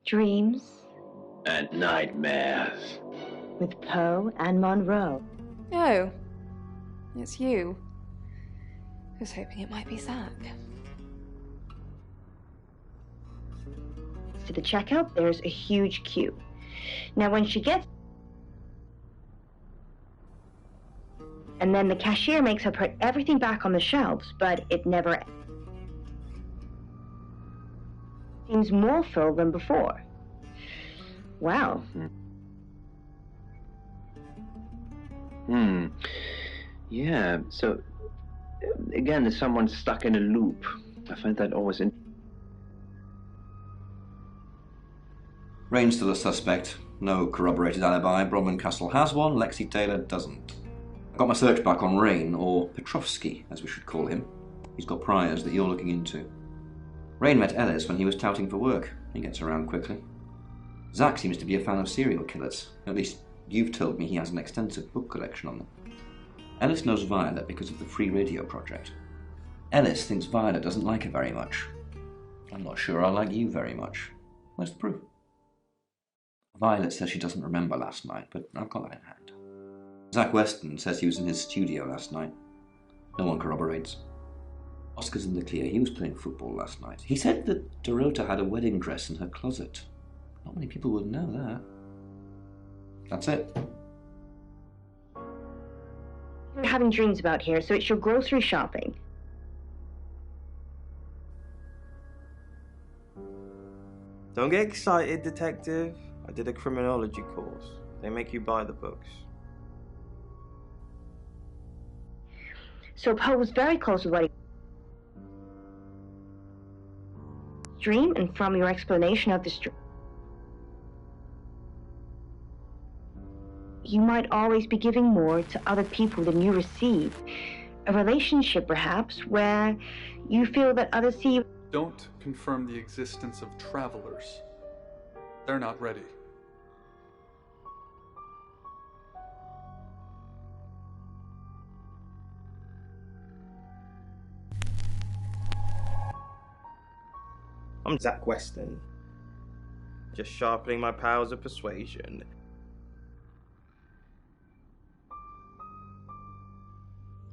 Dreams. And nightmares. With Poe and Monroe. Oh, it's you. I was hoping it might be Zach. To the checkout, there's a huge queue. Now, when she gets... And then the cashier makes her put everything back on the shelves, but it never... seems more filled than before. Wow. Yeah, so... Again, there's someone stuck in a loop. I find that always Rain's still a suspect. No corroborated alibi. Bronwyn Castle has one, Lexi Taylor doesn't. I got my search back on Rain, or Petrovsky, as we should call him. He's got priors that you're looking into. Rain met Ellis when he was touting for work. He gets around quickly. Zach seems to be a fan of serial killers. At least, you've told me he has an extensive book collection on them. Ellis knows Violet because of the Free Radio project. Ellis thinks Violet doesn't like her very much. I'm not sure I like you very much. Where's the proof? Violet says she doesn't remember last night, but I've got that in hand. Zach Weston says he was in his studio last night. No one corroborates. Oscar's in the clear. He was playing football last night. He said that Dorota had a wedding dress in her closet. Not many people would know that. That's it. You're having dreams about here, so it's your grocery shopping. Don't get excited, detective. I did a criminology course. They make you buy the books. So Poe was very close with what he... dream, and from your explanation of this dream, you might always be giving more to other people than you receive. A relationship, perhaps, where you feel that others see you... Don't confirm the existence of travelers. They're not ready. I'm Zach Weston. Just sharpening my powers of persuasion.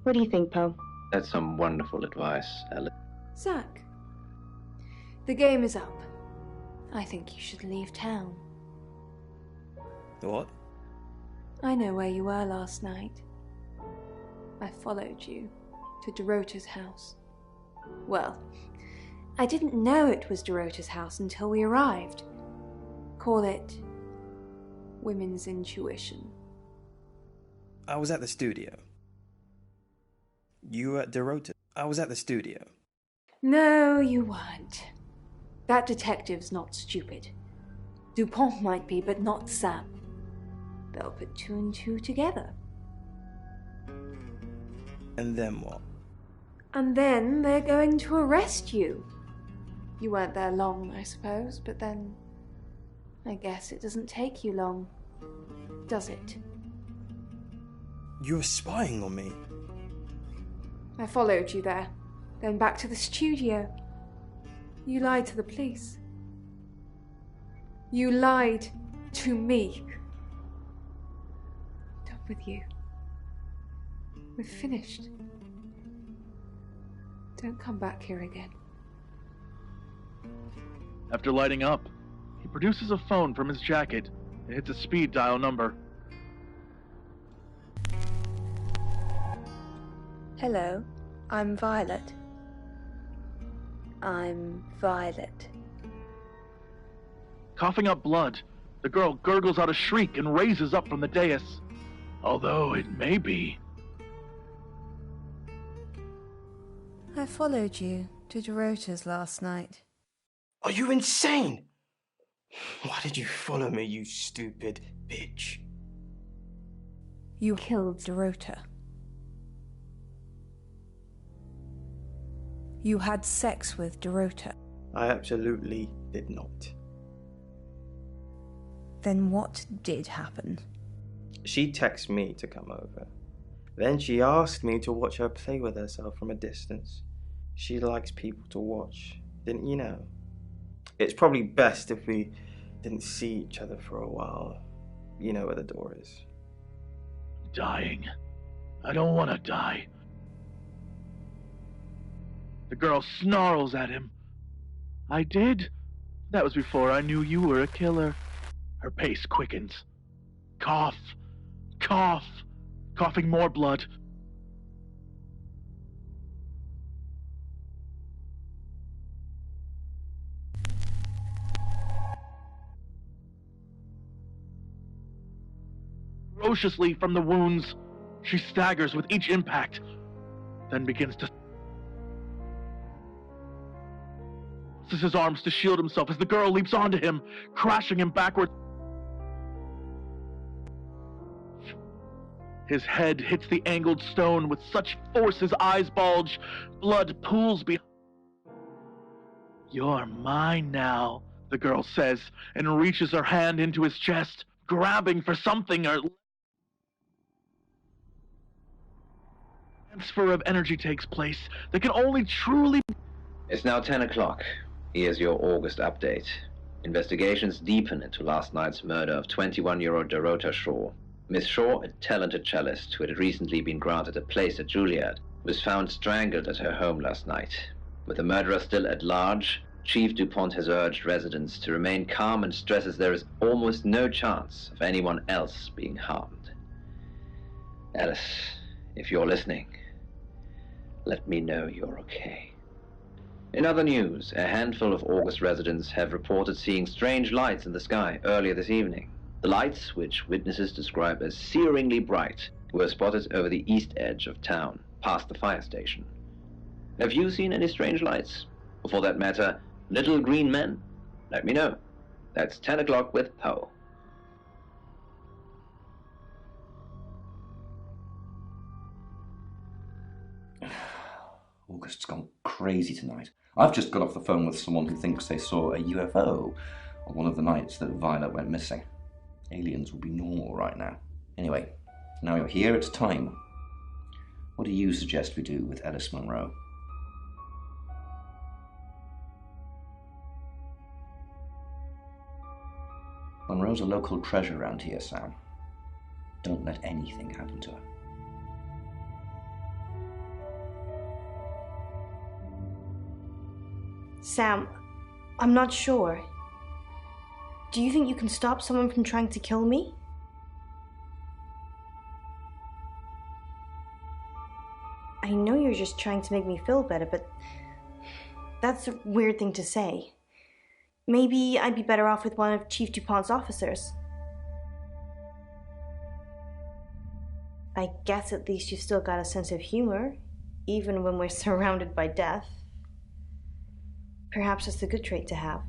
What do you think, Poe? That's some wonderful advice, Ellis. Zach, the game is up. I think you should leave town. What? I know where you were last night. I followed you to Dorota's house. Well, I didn't know it was Dorota's house until we arrived. Call it women's intuition. I was at the studio. You were at Dorota. I was at the studio. No, you weren't. That detective's not stupid. Dupont might be, but not Sam. They'll put two and two together. And then what? And then they're going to arrest you. You weren't there long, I suppose, but then I guess it doesn't take you long, does it? You were spying on me. I followed you there, then back to the studio. You lied to the police. You lied to me. Done with you. We're finished. Don't come back here again. After lighting up, he produces a phone from his jacket and hits a speed dial number. Hello, I'm Violet. I'm Violet. Coughing up blood, the girl gurgles out a shriek and raises up from the dais. Although it may be. I followed you to Dorota's last night. Are you insane? Why did you follow me, you stupid bitch? You killed Dorota. You had sex with Dorota. I absolutely did not. Then what did happen? She texted me to come over. Then she asked me to watch her play with herself from a distance. She likes people to watch, didn't you know? It's probably best if we didn't see each other for a while. You know where the door is. Dying. I don't want to die. The girl snarls at him. I did? That was before I knew you were a killer. Her pace quickens. Cough. Cough. Coughing more blood. Ferociously from the wounds, she staggers with each impact, then begins to his arms to shield himself as the girl leaps onto him, crashing him backward. His head hits the angled stone with such force his eyes bulge. Blood pools behind. You're mine now, the girl says, and reaches her hand into his chest, grabbing for something or... Transfer of energy takes place that can only truly... It's now 10 o'clock. Here's your August update. Investigations deepen into last night's murder of 21-year-old Dorota Shaw. Miss Shaw, a talented cellist who had recently been granted a place at Juilliard, was found strangled at her home last night. With the murderer still at large, Chief DuPont has urged residents to remain calm and stresses there is almost no chance of anyone else being harmed. Alice, if you're listening, let me know you're okay. In other news, a handful of August residents have reported seeing strange lights in the sky earlier this evening. The lights, which witnesses describe as searingly bright, were spotted over the east edge of town, past the fire station. Have you seen any strange lights? Or for that matter, little green men? Let me know. That's 10 o'clock with Poe. August's gone crazy tonight. I've just got off the phone with someone who thinks they saw a UFO on one of the nights that Violet went missing. Aliens will be normal right now. Anyway, now you're here, it's time. What do you suggest we do with Ellis Monroe? Monroe's a local treasure around here, Sam. Don't let anything happen to her. Sam, I'm not sure. Do you think you can stop someone from trying to kill me? I know you're just trying to make me feel better, but that's a weird thing to say. Maybe I'd be better off with one of Chief DuPont's officers. I guess at least you've still got a sense of humor, even when we're surrounded by death. Perhaps it's a good trait to have.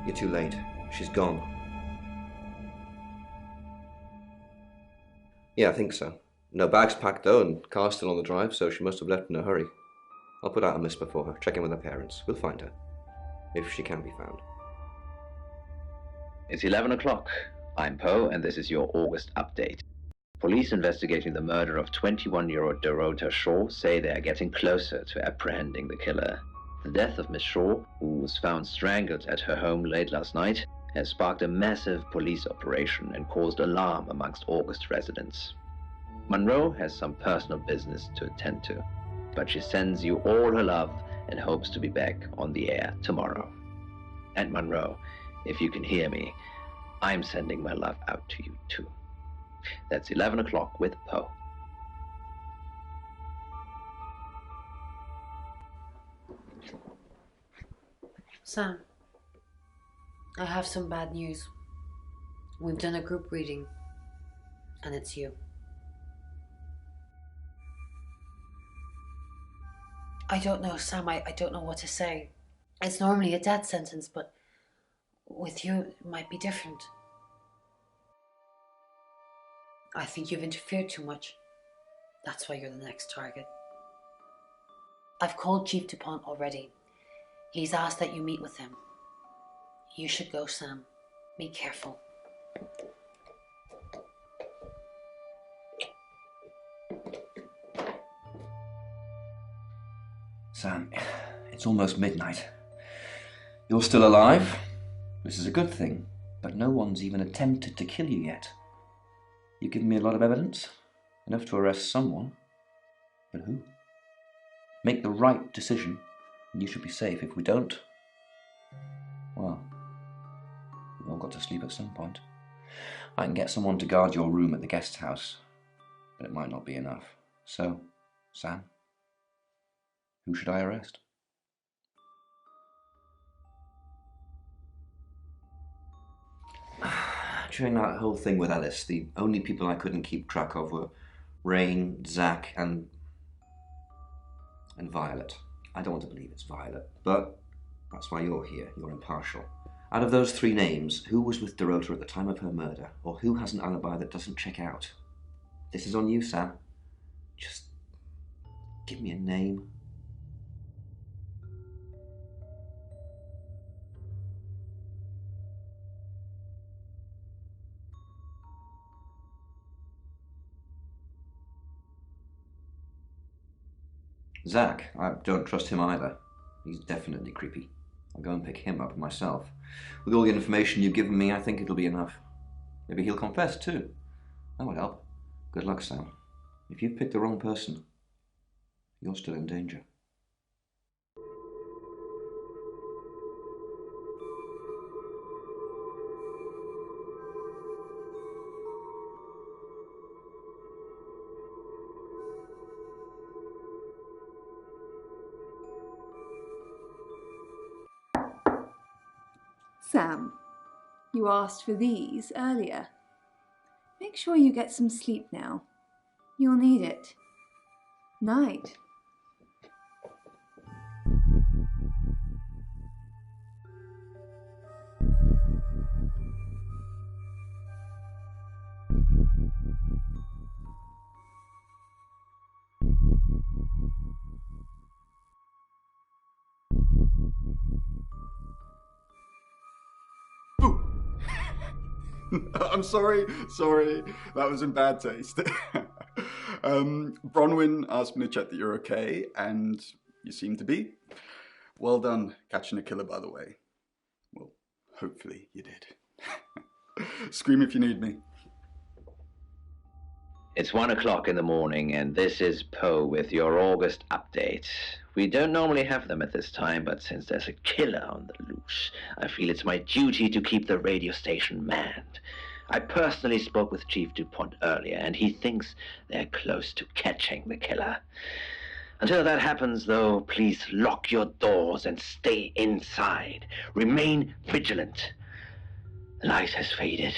You're too late. She's gone. Yeah, I think so. No bag's packed though, and car's still on the drive, so she must have left in a hurry. I'll put out a miss before her, check in with her parents. We'll find her. If she can be found. It's 11 o'clock. I'm Poe, and this is your August update. Police investigating the murder of 21-year-old Dorota Shaw say they are getting closer to apprehending the killer. The death of Miss Shaw, who was found strangled at her home late last night, has sparked a massive police operation and caused alarm amongst August residents. Monroe has some personal business to attend to, but she sends you all her love and hopes to be back on the air tomorrow. And Monroe, if you can hear me, I'm sending my love out to you too. That's 11 o'clock with Poe. Sam, I have some bad news. We've done a group reading, and it's you. I don't know, Sam. I don't know what to say. It's normally a death sentence, but with you, it might be different. I think you've interfered too much. That's why you're the next target. I've called Chief DuPont already. He's asked that you meet with him. You should go, Sam. Be careful. Sam, it's almost midnight. You're still alive. This is a good thing, but no one's even attempted to kill you yet. You've given me a lot of evidence, enough to arrest someone. But who? Make the right decision, and you should be safe. If we don't, well, we've all got to sleep at some point. I can get someone to guard your room at the guest house, but it might not be enough. So, Sam, who should I arrest? During that whole thing with Ellis, the only people I couldn't keep track of were Rain, Zach, and Violet. I don't want to believe it's Violet, but that's why you're here. You're impartial. Out of those three names, who was with Dorota at the time of her murder, or who has an alibi that doesn't check out? This is on you, Sam. Just give me a name. Zach, I don't trust him either. He's definitely creepy. I'll go and pick him up myself. With all the information you've given me, I think it'll be enough. Maybe he'll confess too. That would help. Good luck, Sam. If you've picked the wrong person, you're still in danger. Sam, you asked for these earlier. Make sure you get some sleep now. You'll need it. Night. I'm sorry, that was in bad taste. Bronwyn asked me to check that you're okay, and you seem to be. Well done catching a killer, by the way. Well, hopefully you did. Scream if you need me. It's 1 o'clock in the morning, and this is Poe with your August update. We don't normally have them at this time, but since there's a killer on the loose, I feel it's my duty to keep the radio station manned. I personally spoke with Chief DuPont earlier, and he thinks they're close to catching the killer. Until that happens, though, please lock your doors and stay inside. Remain vigilant. The light has faded,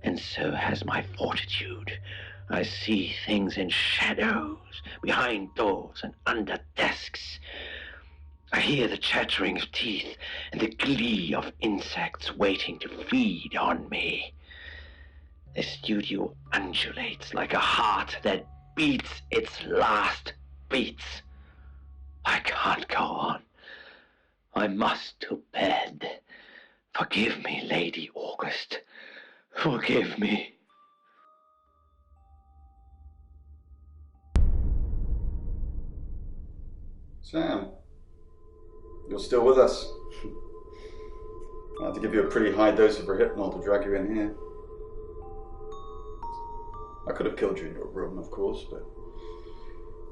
and so has my fortitude. I see things in shadows, behind doors and under desks. I hear the chattering of teeth and the glee of insects waiting to feed on me. The studio undulates like a heart that beats its last beats. I can't go on. I must to bed. Forgive me, Lady August. Forgive me. Sam, you're still with us. I had to give you a pretty high dose of Rohypnol to drag you in here. I could have killed you in your room, of course, but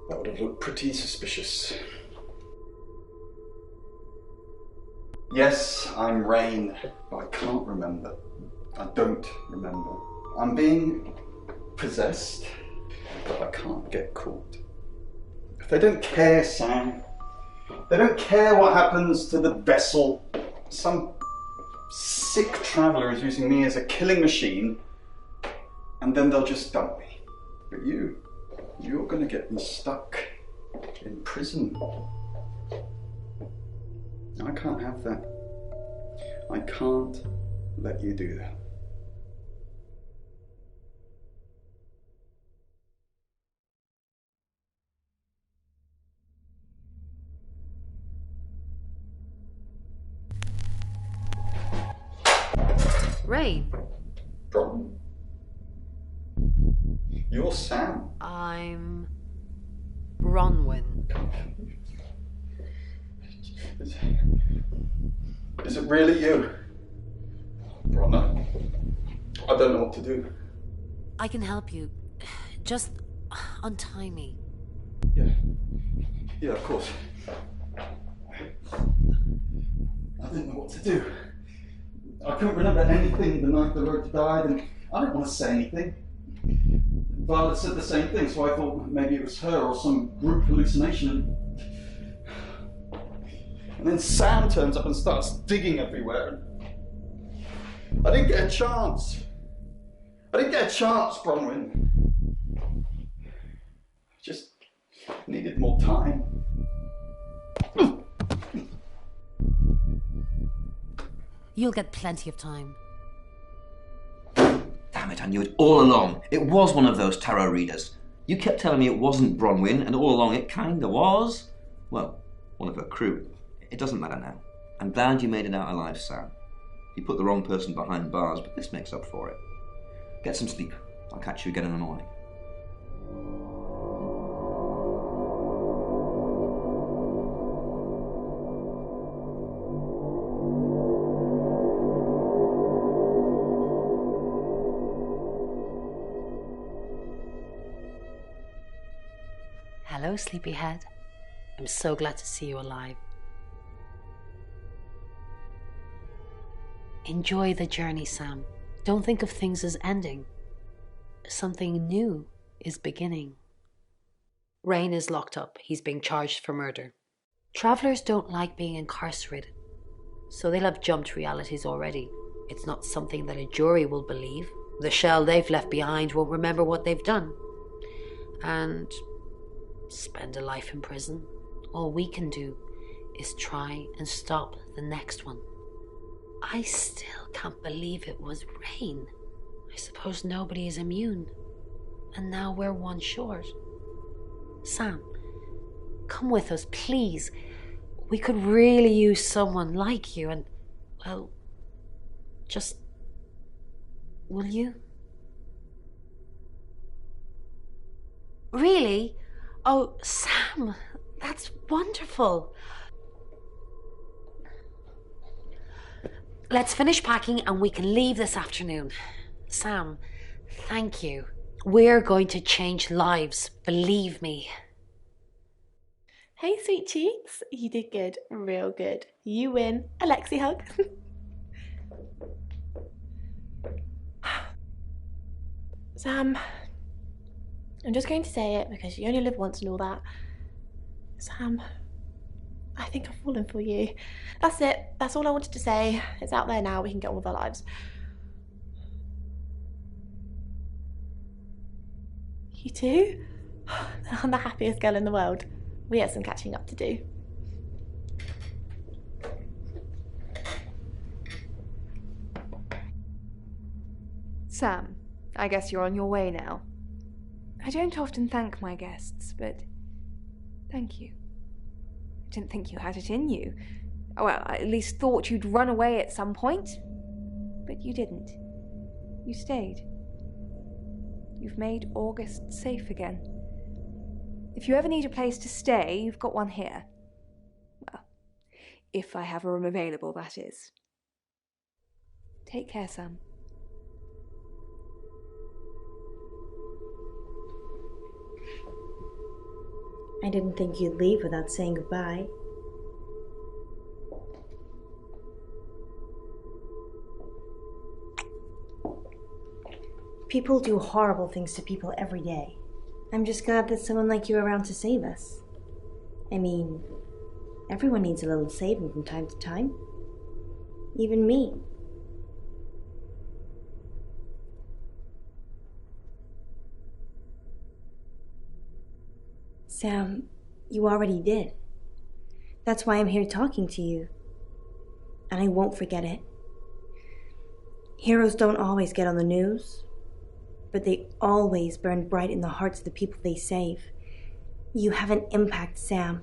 that would have looked pretty suspicious. Yes, I'm Rain, but I can't remember. I don't remember. I'm being possessed, but I can't get caught. They don't care, Sam. They don't care what happens to the vessel. Some sick traveller is using me as a killing machine, and then they'll just dump me. But you're gonna get me stuck. in prison. I can't have that. I can't let you do that. Rain, Problem? You're Sam. I'm Bronwyn. Is it really you? Bronner, I don't know what to do. I can help you. Just untie me. Yeah, of course. I didn't know what to do. I couldn't remember anything the night the road died, and I didn't want to say anything. Violet said the same thing, so I thought maybe it was her or some group hallucination. And then Sam turns up and starts digging everywhere. I didn't get a chance. Bronwyn. I just needed more time. You'll get plenty of time. Damn it, I knew it all along. It was one of those tarot readers. You kept telling me it wasn't Bronwyn, and all along it kinda was. Well, one of her crew. It doesn't matter now. I'm glad you made it out alive, Sam. You put the wrong person behind bars, but this makes up for it. Get some sleep. I'll catch you again in the morning. Hello, sleepyhead. I'm so glad to see you alive. Enjoy the journey, Sam. Don't think of things as ending. Something new is beginning. Rain is locked up. He's being charged for murder. Travelers don't like being incarcerated, so they'll have jumped realities already. It's not something that a jury will believe. The shell they've left behind won't remember what they've done. And spend a life in prison. All we can do is try and stop the next one. I still can't believe it was Rain. I suppose nobody is immune. And now we're one short. Sam, come with us, please. We could really use someone like you and, well, just... will you? Really? Oh, Sam, that's wonderful. Let's finish packing and we can leave this afternoon. Sam, thank you. We're going to change lives, believe me. Hey, sweet cheeks. You did good. Real good. You win. Alexi hug. Sam, I'm just going to say it because you only live once and all that. Sam, I think I've fallen for you. That's it. That's all I wanted to say. It's out there now. We can get on with our lives. You too? I'm the happiest girl in the world. We have some catching up to do. Sam, I guess you're on your way now. I don't often thank my guests, but thank you. I didn't think you had it in you. Well, I at least thought you'd run away at some point. But you didn't. You stayed. You've made August safe again. If you ever need a place to stay, you've got one here. Well, if I have a room available, that is. Take care, Sam. I didn't think you'd leave without saying goodbye. People do horrible things to people every day. I'm just glad there's someone like you around to save us. I mean, everyone needs a little saving from time to time. Even me. Sam, You already did. That's why I'm here talking to you. And I won't forget it. Heroes don't always get on the news, but they always burn bright in the hearts of the people they save. You have an impact, Sam.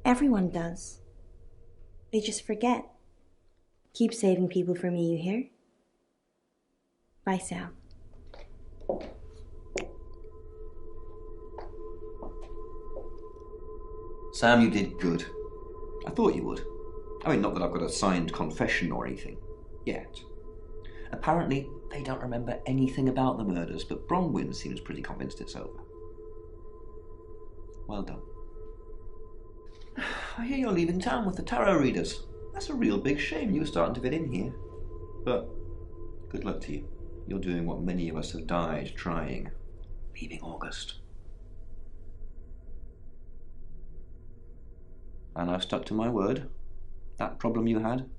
Everyone does. They just forget. Keep saving people for me, you hear? Bye, Sam. Sam, you did good. I thought you would. I mean, not that I've got a signed confession or anything. Yet. Apparently, they don't remember anything about the murders, but Bronwyn seems pretty convinced it's over. Well done. I hear you're leaving town with the tarot readers. That's a real big shame. You were starting to fit in here. But good luck to you. You're doing what many of us have died trying. Leaving August. And I've stuck to my word. That problem you had,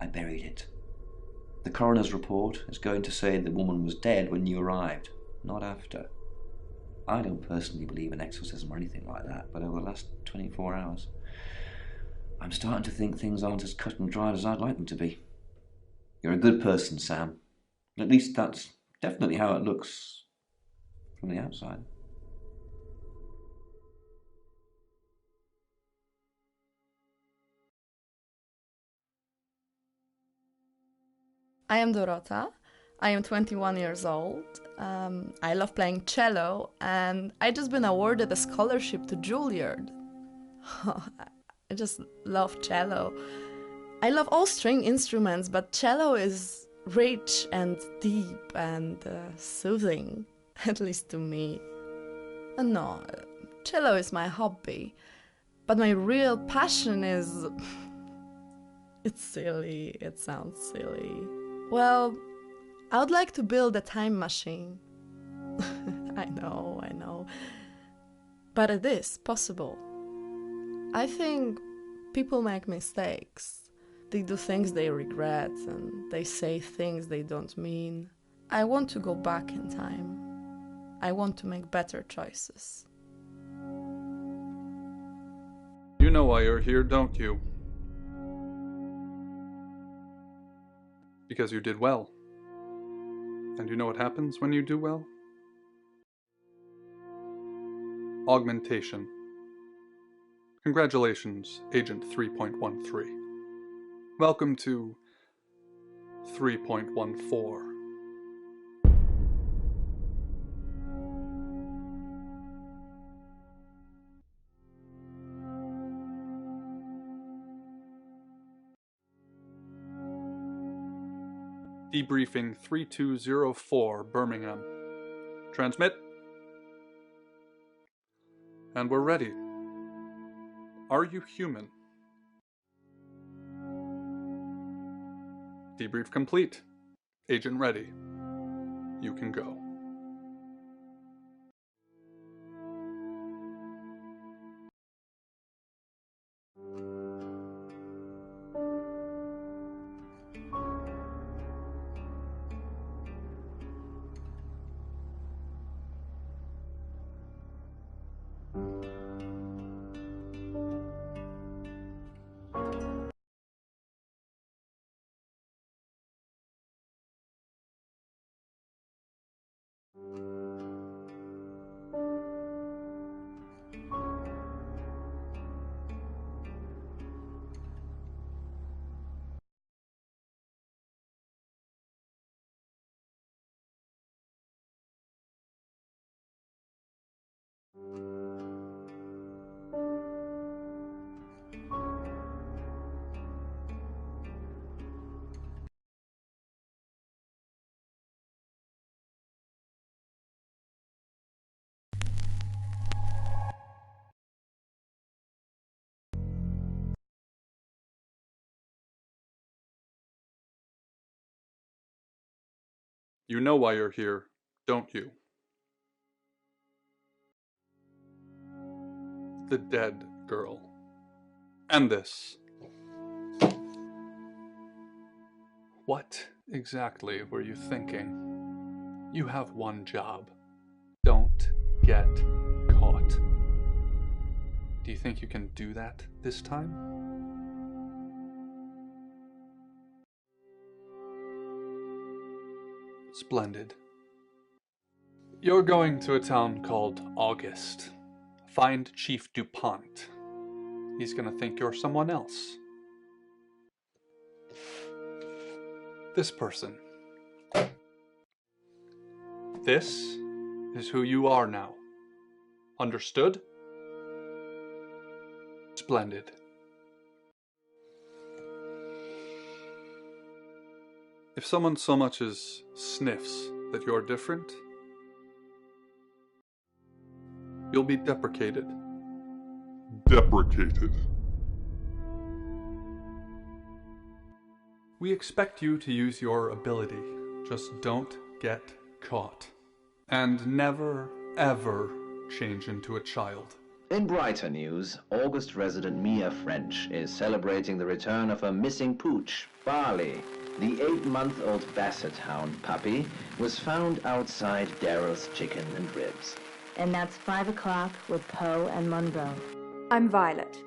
I buried it. The coroner's report is going to say the woman was dead when you arrived, not after. I don't personally believe in exorcism or anything like that, but over the last 24 hours, I'm starting to think things aren't as cut and dried as I'd like them to be. You're a good person, Sam. At least that's definitely how it looks from the outside. I am Dorota. I am 21 years old. I love playing cello, and I just been awarded a scholarship to Juilliard. I just love cello. I love all string instruments, but cello is rich and deep and soothing, at least to me. No, cello is my hobby, but my real passion is... It's silly, it sounds silly. Well, I would like to build a time machine. I know. But it is possible. I think people make mistakes. They do things they regret and they say things they don't mean. I want to go back in time. I want to make better choices. You know why you're here, don't you? Because you did well. And you know what happens when you do well? Augmentation. Congratulations, Agent 3.13. Welcome to 3.14. Debriefing 3204, Birmingham. Transmit. And we're ready. Are you human? Debrief complete. Agent ready. You can go. You know why you're here, don't you? The dead girl. And this. What exactly were you thinking? You have one job. Don't get caught. Do you think you can do that this time? Splendid. You're going to a town called August. Find Chief DuPont. He's gonna think you're someone else. This person. This is who you are now. Understood? Splendid. If someone so much as sniffs that you're different, you'll be deprecated. Deprecated. We expect you to use your ability. Just don't get caught. And never, ever change into a child. In brighter news, August resident Mia French is celebrating the return of her missing pooch, Barley. The 8-month-old Basset Hound puppy was found outside Daryl's Chicken and Ribs. And that's 5 o'clock with Poe and Monroe. I'm Violet.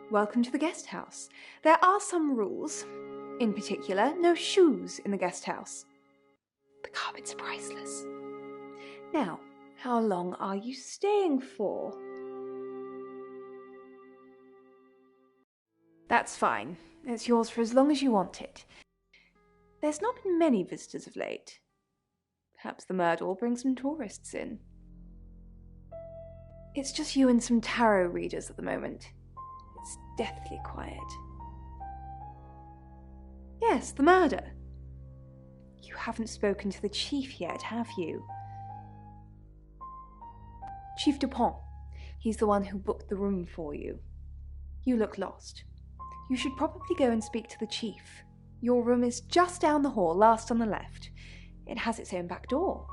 Welcome to the guest house. There are some rules. In particular, no shoes in the guest house. The carpets are priceless. Now, how long are you staying for? That's fine. It's yours for as long as you want it. There's not been many visitors of late. Perhaps the Murder will bring some tourists in. It's just you and some tarot readers at the moment. It's deathly quiet. Yes, the murder. You haven't spoken to the chief yet, have you? Chief DuPont. He's the one who booked the room for you. You look lost. You should probably go and speak to the chief. Your room is just down the hall, last on the left. It has its own back door.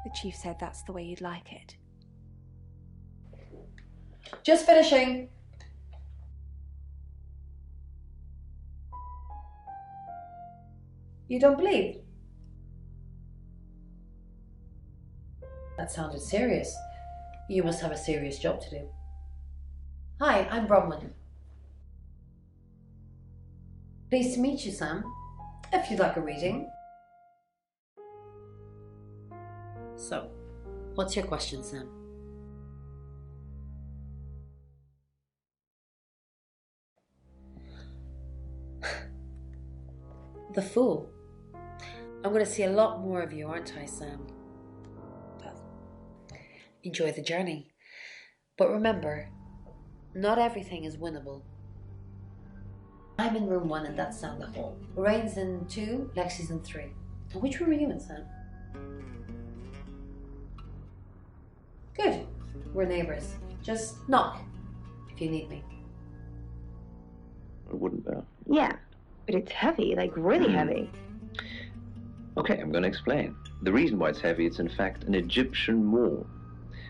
The chief said that's the way you'd like it. Just finishing. You don't believe? That sounded serious. You must have a serious job to do. Hi, I'm Bronwyn. Pleased to meet you, Sam. If you'd like a reading. So, what's your question, Sam? The Fool. I'm going to see a lot more of you, aren't I, Sam? Well, enjoy the journey. But remember, not everything is winnable. I'm in room 1 and that's down the hall. Lorraine's in 2, Lexi's in 3. And which room are you in, Sam? Good. We're neighbours. Just knock if you need me. A wooden bell. Yeah, but it's heavy, like really heavy. Okay, I'm going to explain. The reason why it's heavy, it's in fact an Egyptian maul,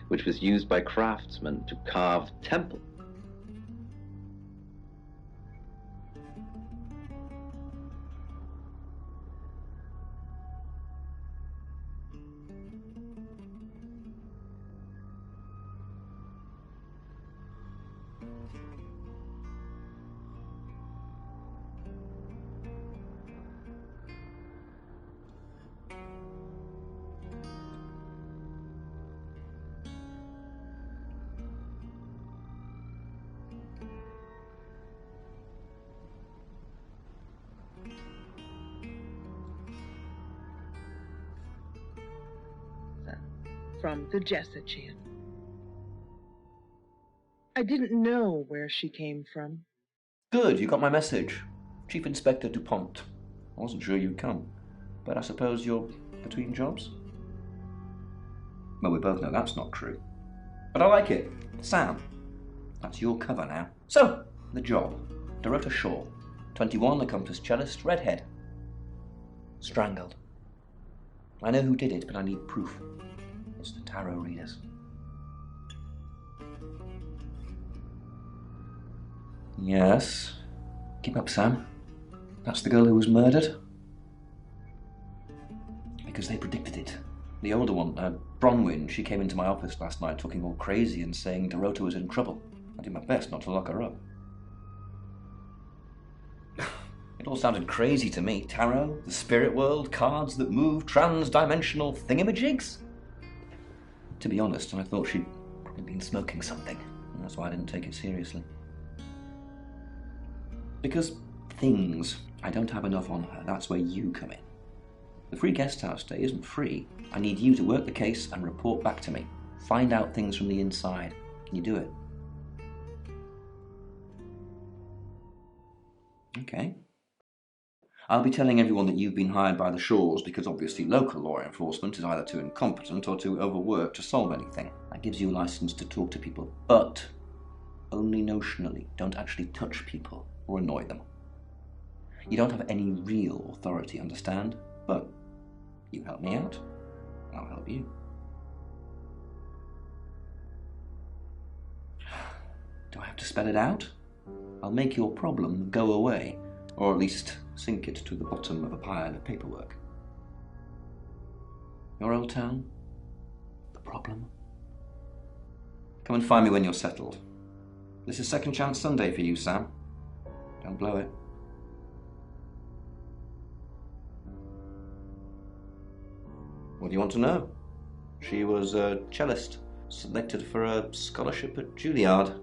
which was used by craftsmen to carve temples. From the Jessichan. I didn't know where she came from. Good, you got my message. Chief Inspector DuPont. I wasn't sure you'd come, but I suppose you're between jobs? Well, we both know that's not true. But I like it. Sam, that's your cover now. So, the job. Dorota Shaw, 21, accomplished cellist, redhead. Strangled. I know who did it, but I need proof. It's the tarot readers. Yes. Keep up, Sam. That's the girl who was murdered. Because they predicted it. The older one, Bronwyn, she came into my office last night talking all crazy and saying Dorota was in trouble. I did my best not to lock her up. It all sounded crazy to me. Tarot, the spirit world, cards that move, trans-dimensional thingamajigs. To be honest, I thought she'd probably been smoking something, and that's why I didn't take it seriously. Because things, I don't have enough on her. That's where you come in. The free guest house stay isn't free. I need you to work the case and report back to me. Find out things from the inside. Can you do it? Okay. I'll be telling everyone that you've been hired by the Shaws because obviously local law enforcement is either too incompetent or too overworked to solve anything. That gives you a license to talk to people, but only notionally. Don't actually touch people or annoy them. You don't have any real authority, understand? But you help me out, I'll help you. Do I have to spell it out? I'll make your problem go away, or at least sink it to the bottom of a pile of paperwork. Your old town? The problem? Come and find me when you're settled. This is Second Chance Sunday for you, Sam. Don't blow it. What do you want to know? She was a cellist, selected for a scholarship at Juilliard.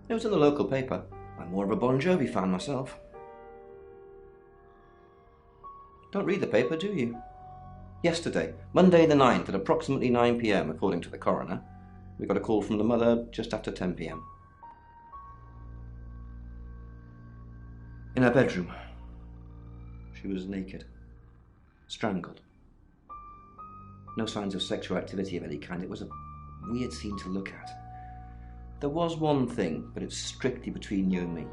It was in the local paper. I'm more of a Bon Jovi fan myself. Don't read the paper, do you? Yesterday, Monday the 9th at approximately 9 p.m, according to the coroner, we got a call from the mother just after 10 p.m. In her bedroom. She was naked. Strangled. No signs of sexual activity of any kind. It was a weird scene to look at. There was one thing, but it's strictly between you and me.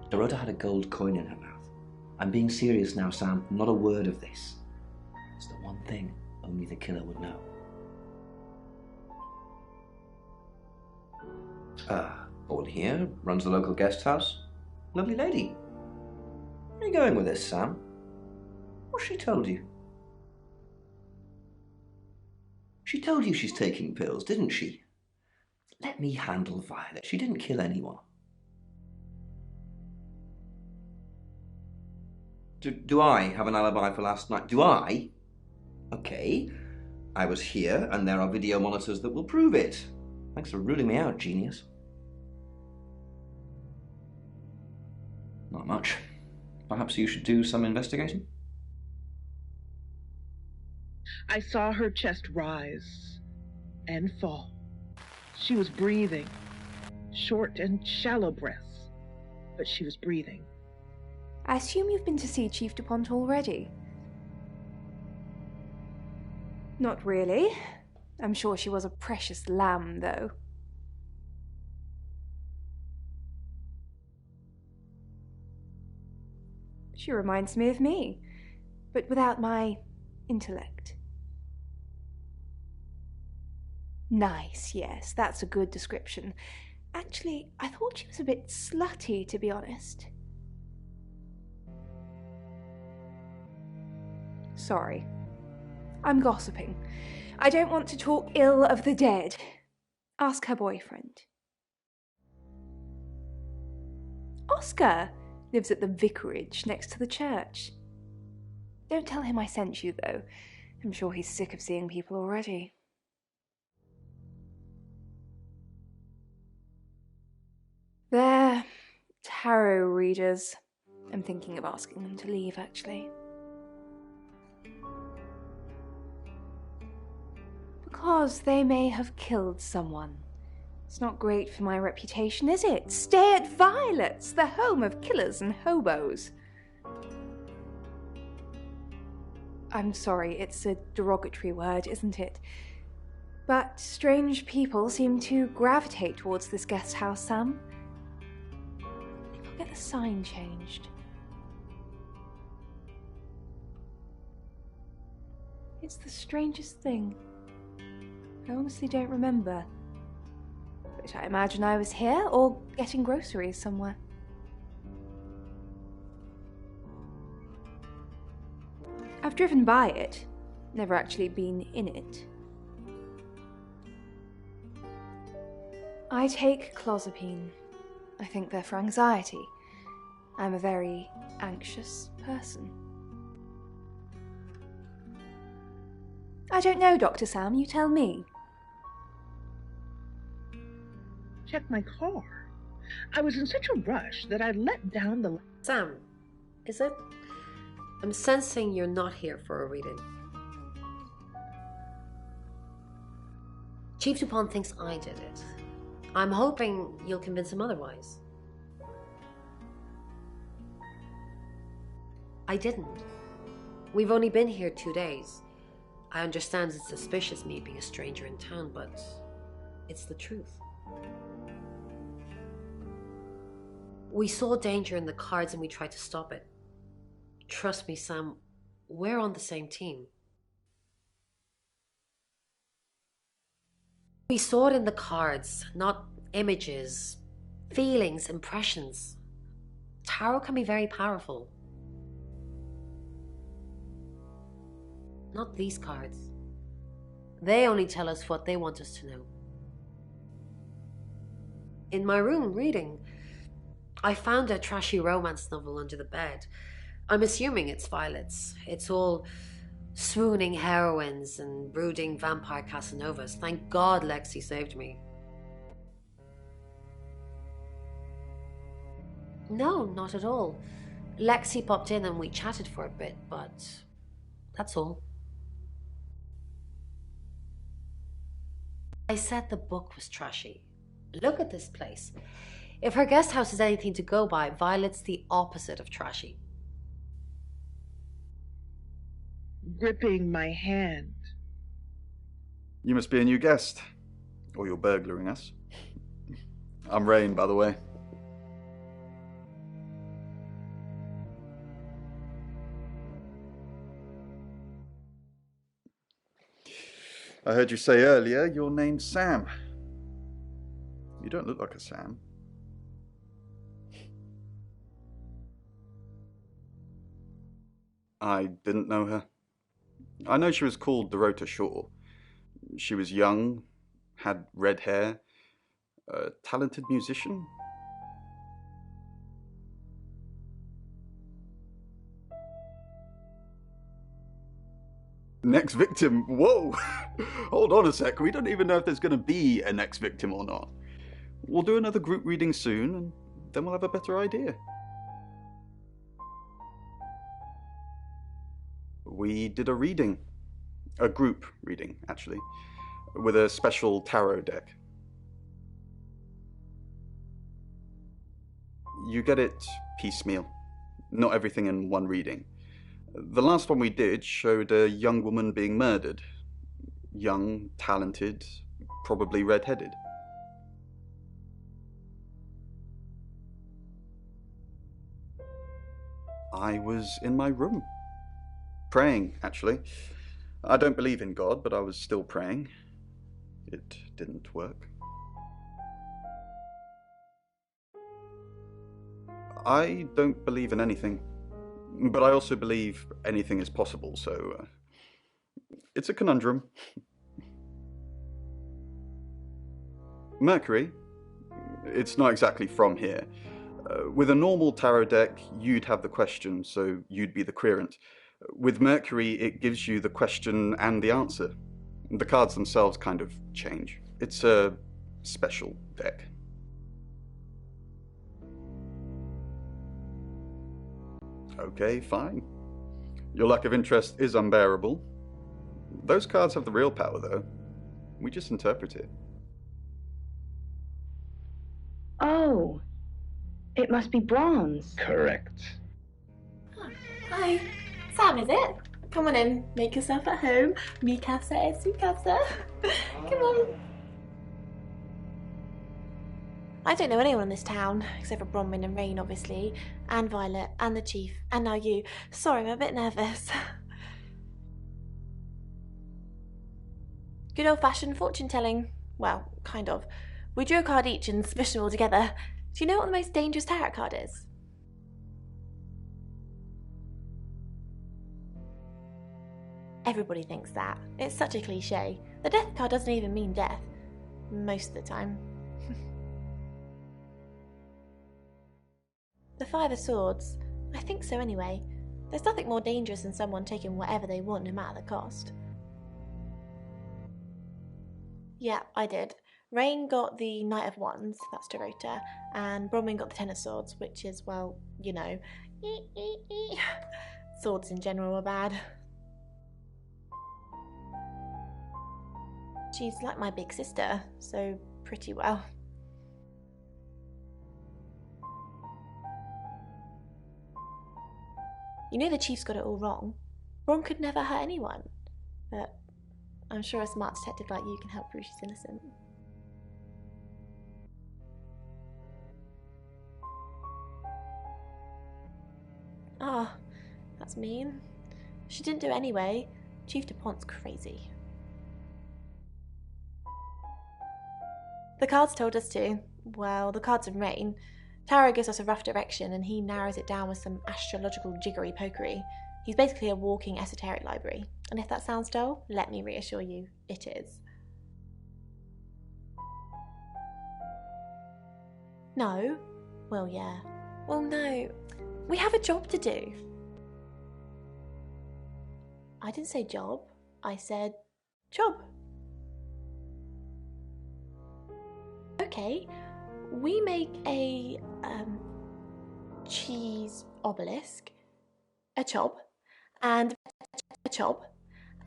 Dorota had a gold coin in her mouth. I'm being serious now, Sam. Not a word of this. It's the one thing only the killer would know. Born here, runs the local guest house. Lovely lady. Where are you going with this, Sam? What's she told you? She told you she's taking pills, didn't she? Let me handle Violet. She didn't kill anyone. Do I have an alibi for last night? Do I? Okay. I was here, and there are video monitors that will prove it. Thanks for ruling me out, genius. Not much. Perhaps you should do some investigating? I saw her chest rise and fall. She was breathing. Short and shallow breaths, but she was breathing. I assume you've been to see Chief DuPont already? Not really. I'm sure she was a precious lamb, though. She reminds me of me, but without my intellect. Nice, yes, that's a good description. Actually, I thought she was a bit slutty, to be honest. Sorry. I'm gossiping. I don't want to talk ill of the dead. Ask her boyfriend. Oscar lives at the vicarage next to the church. Don't tell him I sent you, though. I'm sure he's sick of seeing people already. They're tarot readers. I'm thinking of asking them to leave, actually. Because they may have killed someone. It's not great for my reputation, is it? Stay at Violet's, the home of killers and hobos. I'm sorry, it's a derogatory word, isn't it? But strange people seem to gravitate towards this guest house, Sam. If I'll get the sign changed. It's the strangest thing. I honestly don't remember. But I imagine I was here or getting groceries somewhere. I've driven by it, never actually been in it. I take clozapine. I think they're for anxiety. I'm a very anxious person. I don't know, Dr. Sam, you tell me. Check my car. I was in such a rush that I let down the... Sam, is it? I'm sensing you're not here for a reading. Chief Dupont thinks I did it. I'm hoping you'll convince him otherwise. I didn't. We've only been here 2 days. I understand it's suspicious me being a stranger in town, but it's the truth. We saw danger in the cards and we tried to stop it. Trust me, Sam, we're on the same team. We saw it in the cards, not images, feelings, impressions. Tarot can be very powerful. Not these cards. They only tell us what they want us to know. In my room, reading, I found a trashy romance novel under the bed. I'm assuming it's Violet's. It's all swooning heroines and brooding vampire Casanovas. Thank God Lexi saved me. No, not at all. Lexi popped in and we chatted for a bit, but that's all. I said the book was trashy. Look at this place. If her guest house is anything to go by, Violet's the opposite of trashy. Gripping my hand. You must be a new guest. Or you're burglaring us. I'm Rain, by the way. I heard you say earlier your name's Sam. You don't look like a Sam. I didn't know her. I know she was called Dorota Shaw. She was young, had red hair, a talented musician. Next victim? Whoa! Hold on a sec, we don't even know if there's going to be a next victim or not. We'll do another group reading soon, and then we'll have a better idea. We did a reading. A group reading, actually. With a special tarot deck. You get it piecemeal. Not everything in one reading. The last one we did showed a young woman being murdered. Young, talented, probably red-headed. I was in my room. Praying, actually. I don't believe in God, but I was still praying. It didn't work. I don't believe in anything, but I also believe anything is possible, so it's a conundrum. Mercury, it's not exactly from here. With a normal tarot deck, you'd have the question, so you'd be the querent. With Mercury, it gives you the question and the answer. The cards themselves kind of change. It's a special deck. Okay, fine. Your lack of interest is unbearable. Those cards have the real power, though. We just interpret it. Oh, it must be bronze. Correct. Oh, hi. Sam, is it? Come on in. Make yourself at home. Mi casa es su casa. Come on. I don't know anyone in this town, except for Bronwyn and Rain, obviously, and Violet, and the Chief, and now you. Sorry, I'm a bit nervous. Good old-fashioned fortune-telling. Well, kind of. We drew a card each and smushed them all together. Do you know what the most dangerous tarot card is? Everybody thinks that. It's such a cliche. The death card doesn't even mean death. Most of the time. The 5 of Swords. I think so anyway. There's nothing more dangerous than someone taking whatever they want no matter the cost. Yeah, I did. Rain got the Knight of Wands, that's Dorota, and Bronwyn got the Ten of Swords, which is, well, you know, swords in general are bad. She's like my big sister, so pretty well. You know the chief's got it all wrong. Bron could never hurt anyone, but I'm sure a smart detective like you can help prove she's innocent. Ah, oh, that's mean. She didn't do it anyway. Chief DuPont's crazy. The cards told us to. Well, the cards of Rain. Tarot gives us a rough direction and he narrows it down with some astrological jiggery pokery. He's basically a walking esoteric library. And if that sounds dull, let me reassure you, it is. No? Well, yeah. Well, no. We have a job to do. I didn't say job. I said job. Okay. We make a cheese obelisk, a chob, and a chob,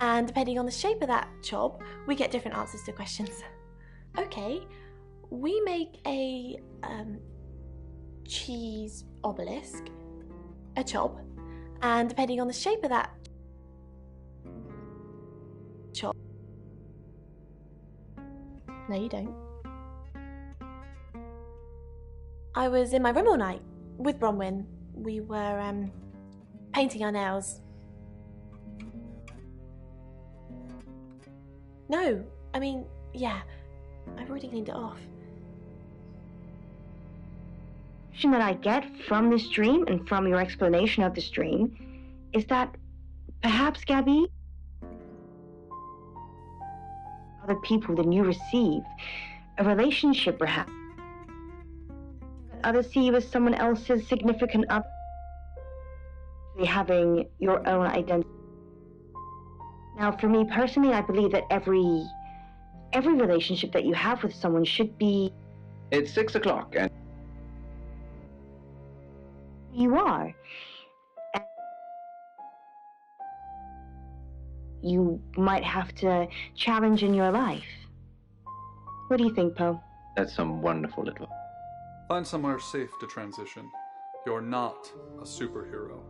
and depending on the shape of that chob, we get different answers to questions. Okay, we make a cheese obelisk, a chob, and depending on the shape of that chob. No, you don't. I was in my room all night with Bronwyn. We were painting our nails. No, I mean, yeah, I've already cleaned it off. The impression that I get from this dream and from your explanation of this dream is that perhaps, Gabby, other people than you receive, a relationship perhaps. Others see you as someone else's significant other, having your own identity. Now, for me personally, I believe that every relationship that you have with someone should be... It's 6 o'clock and... You are. And you might have to challenge in your life. What do you think, Poe? That's some wonderful advice. Find somewhere safe to transition. You're not a superhero.